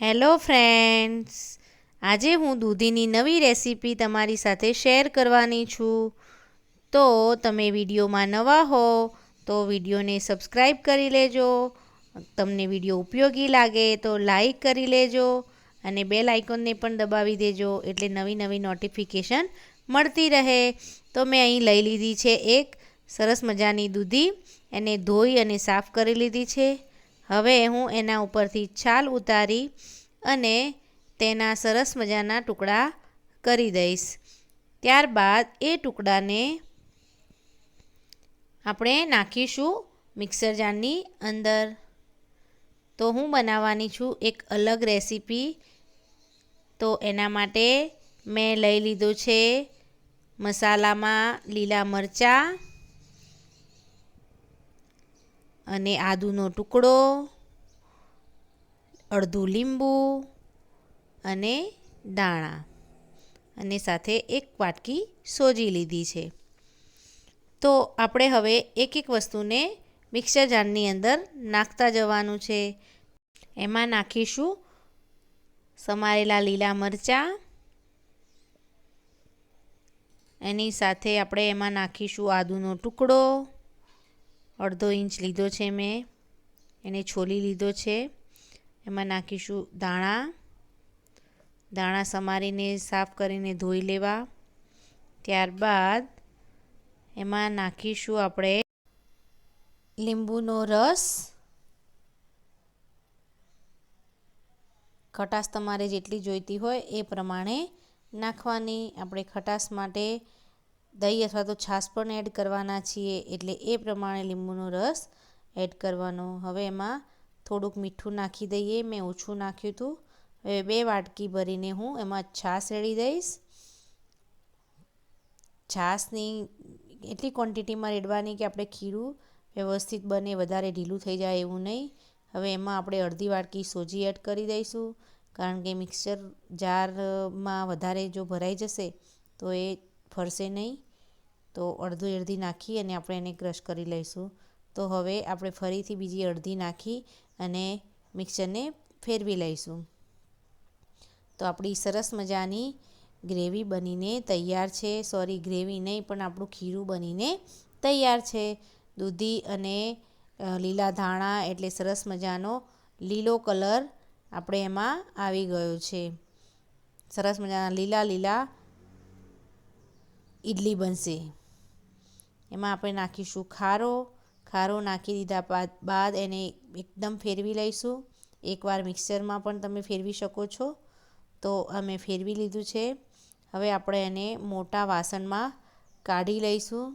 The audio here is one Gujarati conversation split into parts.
હેલો ફ્રેન્ડ્સ, આજે હું દૂધીની નવી રેસીપી તમારી સાથે શેર કરવાની છું. તો તમે વિડીયોમાં નવા હો તો વિડીયોને સબસ્ક્રાઈબ કરી લેજો. તમને વિડીયો ઉપયોગી લાગે તો લાઈક કરી લેજો અને બેલ આઇકોનને પણ દબાવી દેજો, એટલે નવી નવી નોટિફિકેશન મળતી રહે. તો મેં અહીં લઈ લીધી છે એક સરસ મજાની દૂધી. એને ધોઈ અને સાફ કરી લીધી છે. હવે હું એના ઉપરથી છાલ ઉતારી અને તેના સરસ મજાના ટુકડા કરી દઈશ. ત્યારબાદ એ ટુકડાને આપણે નાખીશું મિક્સર જારની અંદર. તો હું બનાવવાની છું એક અલગ રેસીપી. તો એના માટે મેં લઈ લીધો છે મસાલામાં લીલા મરચાં અને આદુનો ટુકડો, અડધું લીંબુ અને દાણા, અને સાથે એક વાટકી સોજી લીધી છે. તો આપણે હવે એક એક વસ્તુને મિક્સર જારની અંદર નાખતા જવાનું છે. એમાં નાખીશું સમારેલા લીલા મરચાં, એની સાથે આપણે એમાં નાખીશું આદુનો ટુકડો, અડધો ઇંચ લીધો છે મેં, એને છોલી લીધો છે. એમાં નાખીશું દાણા સમારીને સાફ કરીને ધોઈ લેવા. ત્યારબાદ એમાં નાખીશું આપણે લીંબુનો રસ. ખટાશ તમારે જેટલી જોઈતી હોય એ પ્રમાણે નાખવાની. આપણે ખટાશ માટે દહીં અથવા તો છાશ પણ એડ કરવાના છીએ, એટલે એ પ્રમાણે લીંબુનો રસ એડ કરવાનો. હવે એમાં થોડુંક મીઠું નાખી દઈએ, મેં ઓછું નાખ્યું હતું. હવે 2 વાટકી ભરીને હું એમાં છાશ રેડી દઈશ. છાશની એટલી ક્વોન્ટિટીમાં રેડવાની કે આપણે ખીરું વ્યવસ્થિત બને, વધારે ઢીલું થઈ જાય એવું નહીં. હવે એમાં આપણે અડધી વાટકી સોજી એડ કરી દઈશું, કારણ કે મિક્સર જારમાં વધારે જો ભરાઈ જશે તો એ ફરશે નહીં. તો અડધી નાખી અને આપણે એને ક્રશ કરી લઈશું. તો હવે આપણે ફરીથી બીજી અડધી નાખી અને મિક્સરને ફેરવી લઈશું. તો આપણી સરસ મજાની ગ્રેવી બનીને તૈયાર છે. ગ્રેવી નહીં પણ આપણું ખીરું બનીને તૈયાર છે. દૂધી અને લીલા ધાણા એટલે સરસ મજાનો લીલો કલર આપણે એમાં આવી ગયો છે. સરસ મજાના લીલા ઈડલી બનશે. એમાં આપણે નાખીશું ખારો નાખી દીધા બાદ એને એકદમ ફેરવી લઈશું. એકવાર મિક્સરમાં પણ તમે ફેરવી શકો છો. તો અમે ફેરવી લીધું છે. હવે આપણે એને મોટા વાસણમાં કાઢી લઈશું.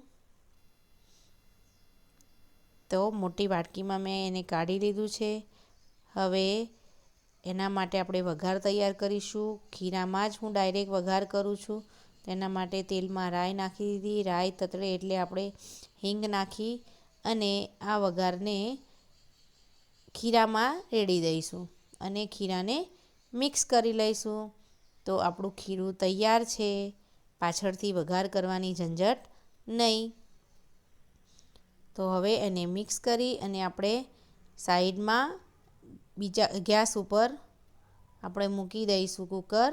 તો મોટી વાટકીમાં મેં એને કાઢી લીધું છે. હવે એના માટે આપણે વઘાર તૈયાર કરીશું. ખીરામાં જ હું ડાયરેક્ટ વઘાર કરું છું. તેના માટે તેલમાં રાઈ નાખી દીધી. રાઈ તતડે એટલે આપણે હિંગ નાખી અને આ વઘારને ખીરામાં રેડી દઈશું અને ખીરાને મિક્સ કરી લઈશું. તો આપણું ખીરું તૈયાર છે. પાછળથી વઘાર કરવાની ઝંઝટ નહીં. તો હવે એને મિક્સ કરી અને આપણે સાઈડમાં બીજા ગેસ ઉપર આપણે મૂકી દઈશું કુકર.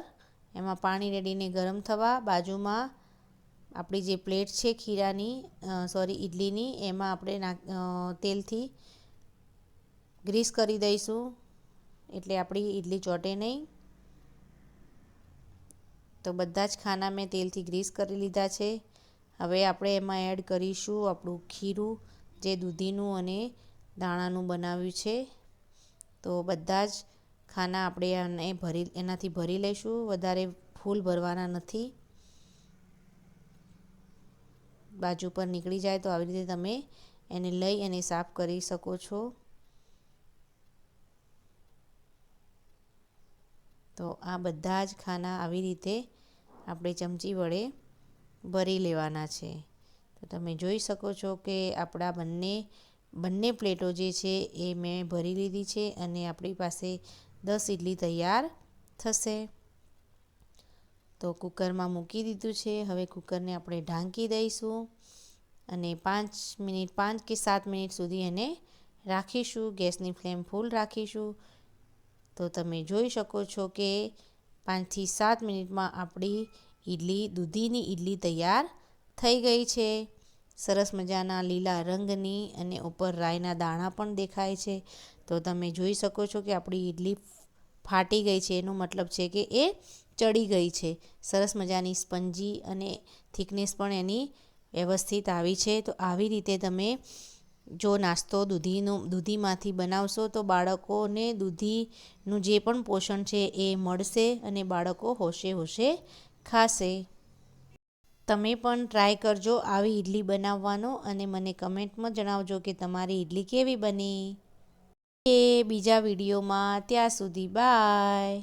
એમાં પાણી રેડીને ગરમ થવા. બાજુમાં આપણી જે પ્લેટ છે ઈડલીની, એમાં આપણે તેલથી ગ્રીસ કરી દઈશું, એટલે આપણી ઈડલી ચોંટે નહીં. તો બધા જ ખાના મેં તેલથી ગ્રીસ કરી લીધા છે. હવે આપણે એમાં એડ કરીશું આપણું ખીરું, જે દૂધીનું અને દાણાનું બનાવ્યું છે. તો બધા જ ખાના આપણે એનાથી ભરી લઈશું. વધારે ફૂલ ભરવાના નથી. બાજુ પર નીકળી જાય તો આવી રીતે તમે એને લઈ અને સાફ કરી શકો છો. તો આ બધા જ ખાના આવી રીતે આપણે ચમચી વડે ભરી લેવાના છે. તો તમે જોઈ શકો છો કે આપણા બંને પ્લેટો જે છે એ મેં ભરી લીધી છે અને આપણી પાસે 10 ઈડલી તૈયાર થશે. તો કુકરમાં મૂકી દીધું છે. હવે કુકરને આપણે ઢાંકી દઈશું અને 5 કે 7 મિનિટ સુધી એને રાખીશું. ગેસની ફ્લેમ ફૂલ રાખીશું. તો તમે જોઈ શકો છો કે 5 થી 7 મિનિટમાં આપણી દૂધીની ઈડલી તૈયાર થઈ ગઈ છે. સરસ મજાના લીલા રંગની અને ઉપર રાઈના દાણા પણ દેખાય છે. તો તમે જોઈ શકો છો કે આપણી ઈડલી ફાટી ગઈ છે. એનો મતલબ છે કે એ ચડી ગઈ છે. સરસ મજાની સ્પંજી અને થિકનેસ પણ એની વ્યવસ્થિત આવી છે. તો આવી રીતે તમે જો નાસ્તો દૂધીમાંથી બનાવશો તો બાળકોને દૂધીનું જે પણ પોષણ છે એ મળશે અને બાળકો હોશે હોશે ખાશે. તમે પણ ટ્રાય કરજો આવી ઈડલી બનાવવાનો અને મને કમેન્ટમાં જણાવજો કે તમારી ઈડલી કેવી બની. એ બીજા વિડીયોમાં ત્યાં સુધી બાય.